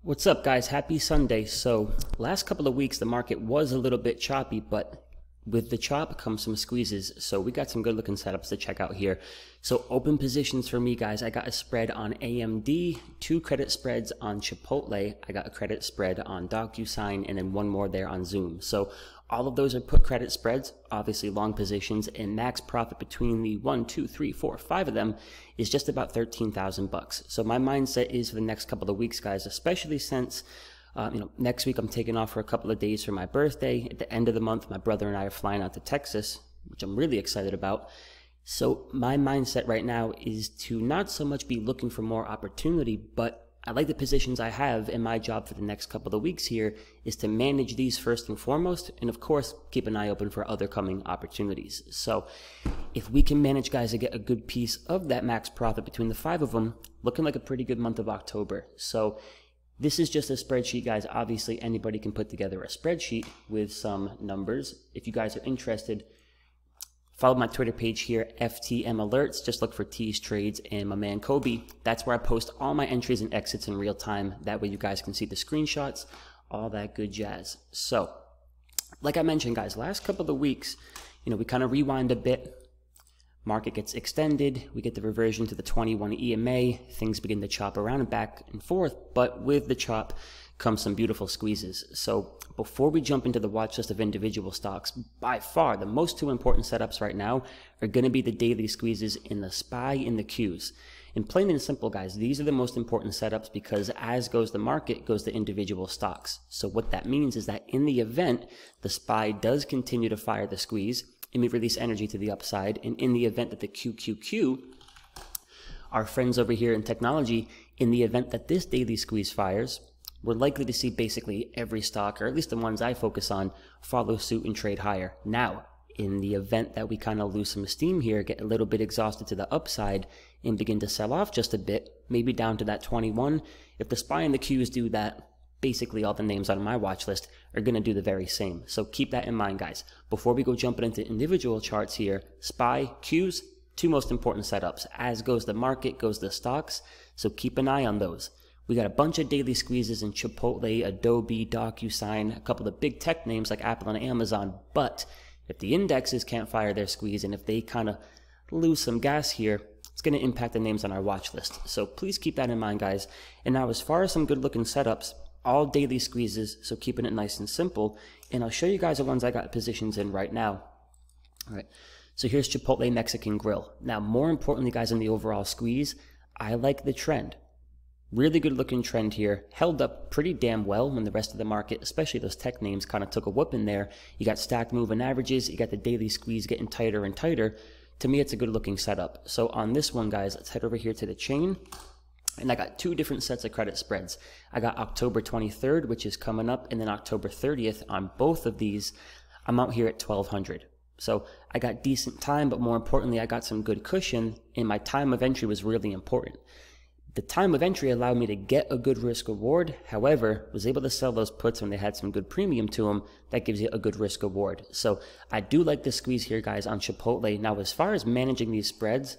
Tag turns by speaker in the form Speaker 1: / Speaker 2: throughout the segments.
Speaker 1: What's up, guys? Happy Sunday. So last couple of weeks the market was a little bit choppy, but with the chop comes some squeezes. So we got some good looking setups to check out here. So open positions for me, guys. I got a spread on AMD, 2 credit spreads on Chipotle. I got a credit spread on DocuSign, and then one more there on Zoom. So all of those are put credit spreads, obviously long positions, and max profit between the 1, 2, 3, 4, 5 of them is just about 13,000 bucks. So my mindset is for the next couple of weeks, guys, especially since next week I'm taking off for a couple of days for my birthday. At the end of the month, my brother and I are flying out to Texas, which I'm really excited about. So my mindset right now is to not so much be looking for more opportunity, but I like the positions I have, and my job for the next couple of weeks here is to manage these first and foremost, and of course, keep an eye open for other coming opportunities. So if we can manage, guys, to get a good piece of that max profit between the 5 of them, looking like a pretty good month of October. So this is just a spreadsheet, guys. Obviously, anybody can put together a spreadsheet with some numbers. If you guys are interested, follow my Twitter page here, FTM Alerts. Just look for T's Trades and my man Kobe. That's where I post all my entries and exits in real time. That way you guys can see the screenshots, all that good jazz. So, like I mentioned, guys, last couple of weeks, we kind of rewind a bit. Market gets extended. We get the reversion to the 21 EMA. Things begin to chop around and back and forth. But with the chop comes some beautiful squeezes. So before we jump into the watch list of individual stocks, by far the most 2 important setups right now are going to be the daily squeezes in the SPY and the Qs. And plain and simple, guys, these are the most important setups because as goes the market, goes the individual stocks. So what that means is that in the event the SPY does continue to fire the squeeze and we release energy to the upside, and in the event that the QQQ, our friends over here in technology, in the event that this daily squeeze fires, we're likely to see basically every stock, or at least the ones I focus on, follow suit and trade higher. Now, in the event that we kind of lose some steam here, get a little bit exhausted to the upside, and begin to sell off just a bit, maybe down to that 21, if the SPY and the Qs do that, basically all the names on my watch list are going to do the very same. So keep that in mind, guys. Before we go jumping into individual charts here, SPY, Qs, 2 most important setups. As goes the market, goes the stocks, so keep an eye on those. We got a bunch of daily squeezes in Chipotle, Adobe, DocuSign, a couple of big tech names like Apple and Amazon, but if the indexes can't fire their squeeze and if they kind of lose some gas here, it's going to impact the names on our watch list. So please keep that in mind, guys. And now as far as some good looking setups, all daily squeezes, so keeping it nice and simple, and I'll show you guys the ones I got positions in right now. All right, so here's Chipotle Mexican Grill. Now, more importantly, guys, in the overall squeeze, I like the trend. Really good looking trend here. Held up pretty damn well when the rest of the market, especially those tech names, kind of took a whooping there. You got stacked moving averages. You got the daily squeeze getting tighter and tighter. To me, it's a good looking setup. So on this one, guys, let's head over here to the chain. And I got 2 different sets of credit spreads. I got October 23rd, which is coming up, and then October 30th. On both of these, I'm out here at 1200. So I got decent time, but more importantly, I got some good cushion, and my time of entry was really important. The time of entry allowed me to get a good risk reward. However, was able to sell those puts when they had some good premium to them. That gives you a good risk reward. So I do like the squeeze here, guys, on Chipotle. Now, as far as managing these spreads,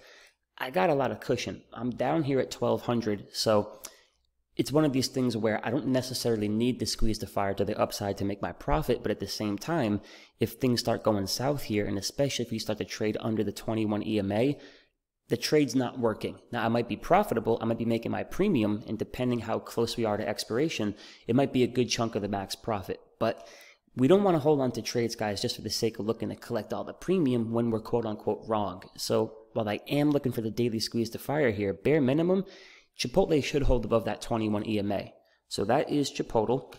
Speaker 1: I got a lot of cushion. I'm down here at 1200. So it's one of these things where I don't necessarily need the squeeze to fire to the upside to make my profit. But at the same time, if things start going south here, and especially if you start to trade under the 21 EMA, the trade's not working. Now, I might be profitable, I might be making my premium, and depending how close we are to expiration, it might be a good chunk of the max profit. But we don't want to hold on to trades, guys, just for the sake of looking to collect all the premium when we're quote-unquote wrong. So while I am looking for the daily squeeze to fire here, bare minimum, Chipotle should hold above that 21 EMA. So that is Chipotle.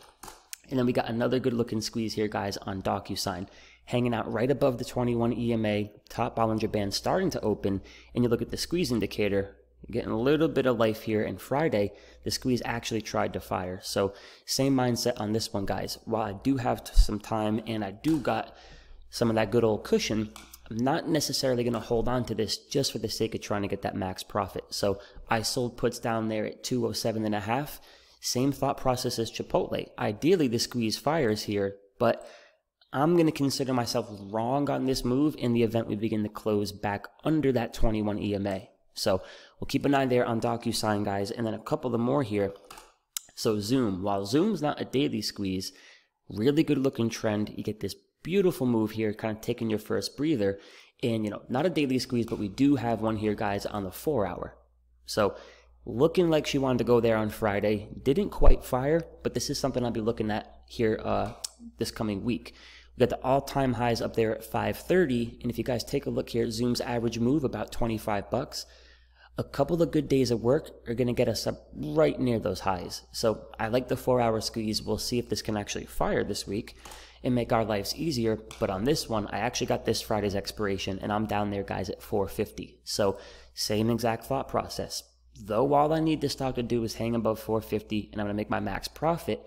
Speaker 1: And then we got another good-looking squeeze here, guys, on DocuSign. Hanging out right above the 21 EMA, top Bollinger Band starting to open, and you look at the squeeze indicator, you're getting a little bit of life here, and Friday, the squeeze actually tried to fire. So same mindset on this one, guys. While I do have some time, and I do got some of that good old cushion, I'm not necessarily going to hold on to this just for the sake of trying to get that max profit. So I sold puts down there at 207.5. Same thought process as Chipotle. Ideally, the squeeze fires here, but I'm going to consider myself wrong on this move in the event we begin to close back under that 21 EMA. So we'll keep an eye there on DocuSign, guys. And then a couple of more here. So Zoom, while Zoom's not a daily squeeze, really good looking trend. You get this beautiful move here, kind of taking your first breather. And, not a daily squeeze, but we do have one here, guys, on the 4-hour. So looking like she wanted to go there on Friday. Didn't quite fire, but this is something I'll be looking at here this coming week. We got the all-time highs up there at 530, and if you guys take a look here, Zoom's average move about 25 bucks. A couple of good days of work are going to get us up right near those highs. So I like the 4-hour squeeze. We'll see if this can actually fire this week and make our lives easier. But on this one, I actually got this Friday's expiration, and I'm down there, guys, at 450. So same exact thought process. Though all I need this stock to do is hang above 450 and I'm going to make my max profit,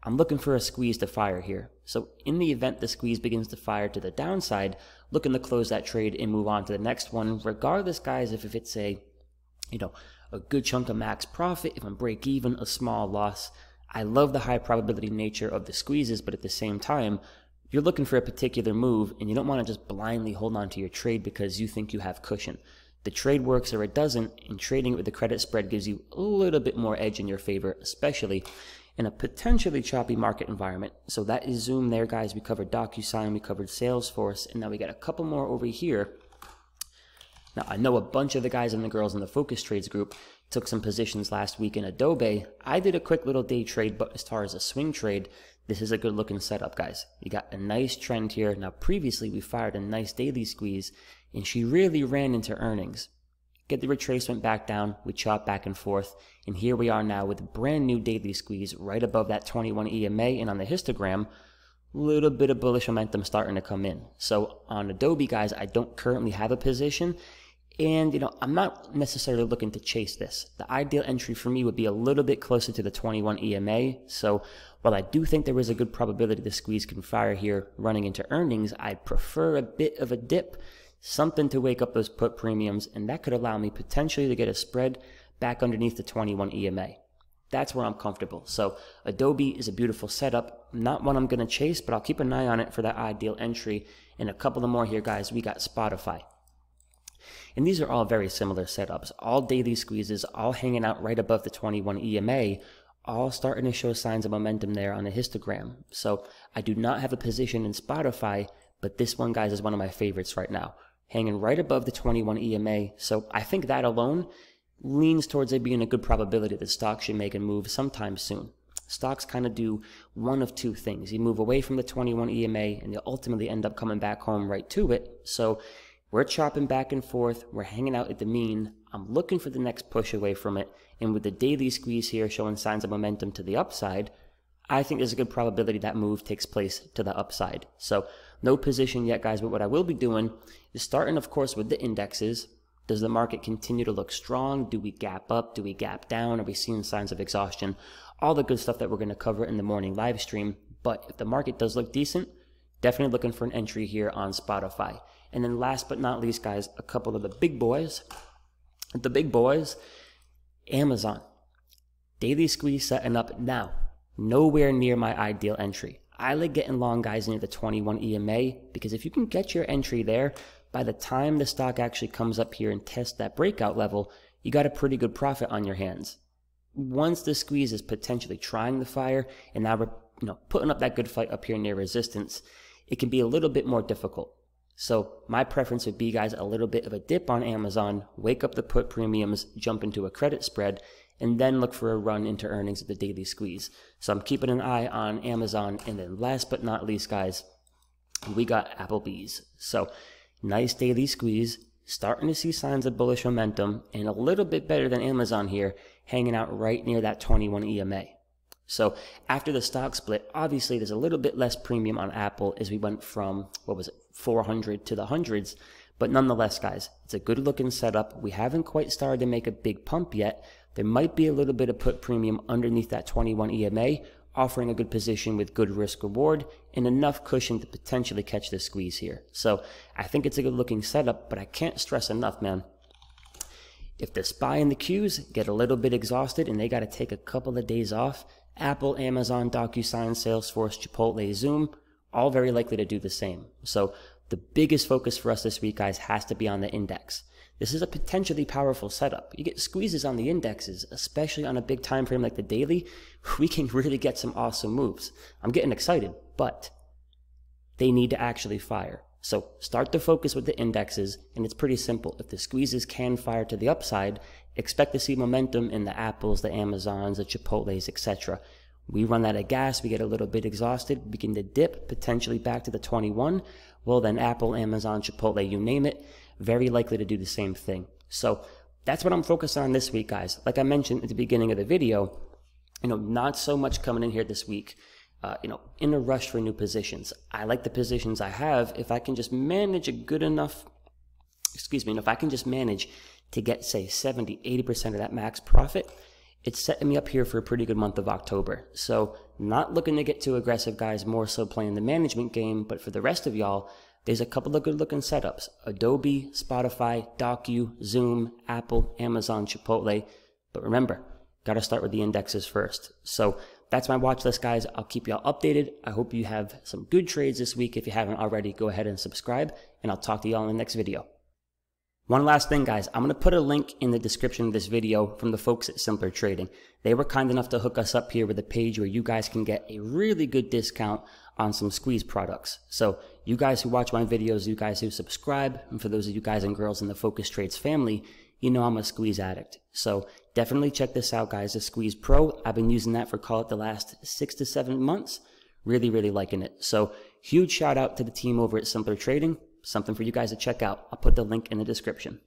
Speaker 1: I'm looking for a squeeze to fire here. So in the event the squeeze begins to fire to the downside, looking to close that trade and move on to the next one, regardless, guys, if it's a good chunk of max profit, if I'm break even, a small loss. I love the high probability nature of the squeezes, but at the same time, you're looking for a particular move and you don't want to just blindly hold on to your trade because you think you have cushion. The trade works or it doesn't, and trading it with the credit spread gives you a little bit more edge in your favor, especially in a potentially choppy market environment. So that is Zoom there, guys. We covered DocuSign, we covered Salesforce, and now we got a couple more over here. Now, I know a bunch of the guys and the girls in the Focus Trades group took some positions last week in Adobe. I did a quick little day trade, but as far as a swing trade, this is a good looking setup, guys. You got a nice trend here. Now, previously, we fired a nice daily squeeze, and she really ran into earnings. Get the retracement back down, we chop back and forth, and here we are now with a brand new daily squeeze right above that 21 EMA, and on the histogram, little bit of bullish momentum starting to come in. So on Adobe, guys, I don't currently have a position, and I'm not necessarily looking to chase this. The ideal entry for me would be a little bit closer to the 21 EMA, so while I do think there is a good probability the squeeze can fire here running into earnings, I'd prefer a bit of a dip, something to wake up those put premiums, and that could allow me potentially to get a spread back underneath the 21 EMA. That's where I'm comfortable. So Adobe is a beautiful setup, not one I'm going to chase, but I'll keep an eye on it for that ideal entry. And a couple of more here, guys. We got Spotify. And these are all very similar setups, all daily squeezes, all hanging out right above the 21 EMA, all starting to show signs of momentum there on the histogram. So I do not have a position in Spotify, but this one, guys, is one of my favorites right now, hanging right above the 21 EMA. So I think that alone leans towards it being a good probability that stocks should make a move sometime soon. Stocks kind of do one of two things. You move away from the 21 EMA and you ultimately end up coming back home right to it. So we're chopping back and forth. We're hanging out at the mean. I'm looking for the next push away from it. And with the daily squeeze here showing signs of momentum to the upside, I think there's a good probability that move takes place to the upside. So no position yet, guys, but what I will be doing is starting, of course, with the indexes. Does the market continue to look strong? Do we gap up? Do we gap down? Are we seeing signs of exhaustion? All the good stuff that we're going to cover in the morning live stream. But if the market does look decent, definitely looking for an entry here on Spotify. And then last but not least, guys, a couple of the big boys. The big boys, Amazon. Daily squeeze setting up now. Nowhere near my ideal entry. I like getting long, guys, near the 21 EMA because if you can get your entry there, by the time the stock actually comes up here and tests that breakout level, you got a pretty good profit on your hands. Once the squeeze is potentially trying the fire and now we're putting up that good fight up here near resistance, it can be a little bit more difficult. So my preference would be, guys, a little bit of a dip on Amazon, wake up the put premiums, jump into a credit spread, and then look for a run into earnings at the daily squeeze. So I'm keeping an eye on Amazon. And then last but not least, guys, we got Applebee's. So nice daily squeeze, starting to see signs of bullish momentum, and a little bit better than Amazon here, hanging out right near that 21 EMA. So after the stock split, obviously there's a little bit less premium on Apple as we went from, 400 to the hundreds. But nonetheless, guys, it's a good looking setup. We haven't quite started to make a big pump yet. There might be a little bit of put premium underneath that 21 EMA, offering a good position with good risk reward and enough cushion to potentially catch the squeeze here. So I think it's a good looking setup, but I can't stress enough, man. If the SPY and the Qs get a little bit exhausted and they got to take a couple of days off, Apple, Amazon, DocuSign, Salesforce, Chipotle, Zoom, all very likely to do the same. So the biggest focus for us this week, guys, has to be on the index. this is a potentially powerful setup. You get squeezes on the indexes, especially on a big time frame like the daily, we can really get some awesome moves. I'm getting excited, but they need to actually fire. So start to focus with the indexes, and it's pretty simple. If the squeezes can fire to the upside, expect to see momentum in the Apples, the Amazons, the Chipotles, etc. We run out of gas, we get a little bit exhausted, begin to dip, potentially back to the 21. Well, then Apple, Amazon, Chipotle, you name it, very likely to do the same thing. So that's what I'm focused on this week, guys. Like I mentioned at the beginning of the video, not so much coming in here this week, in a rush for new positions. I like the positions I have if I can just manage if I can just manage to get, say, 70, 80% of that max profit, it's setting me up here for a pretty good month of October. So not looking to get too aggressive, guys, more so playing the management game, but for the rest of y'all, there's a couple of good looking setups. Adobe, Spotify, Docu, Zoom, Apple, Amazon, Chipotle. But remember, got to start with the indexes first. So that's my watch list, guys. I'll keep y'all updated. I hope you have some good trades this week. If you haven't already, go ahead and subscribe, and I'll talk to y'all in the next video. One last thing, guys, I'm going to put a link in the description of this video from the folks at Simpler Trading. They were kind enough to hook us up here with a page where you guys can get a really good discount on some squeeze products. So you guys who watch my videos, you guys who subscribe, and for those of you guys and girls in the Focus Trades family, you know I'm a squeeze addict. So definitely check this out, guys, the Squeeze Pro. I've been using that for, call it, the last 6 to 7 months. Really, really liking it. So huge shout out to the team over at Simpler Trading. Something for you guys to check out. I'll put the link in the description.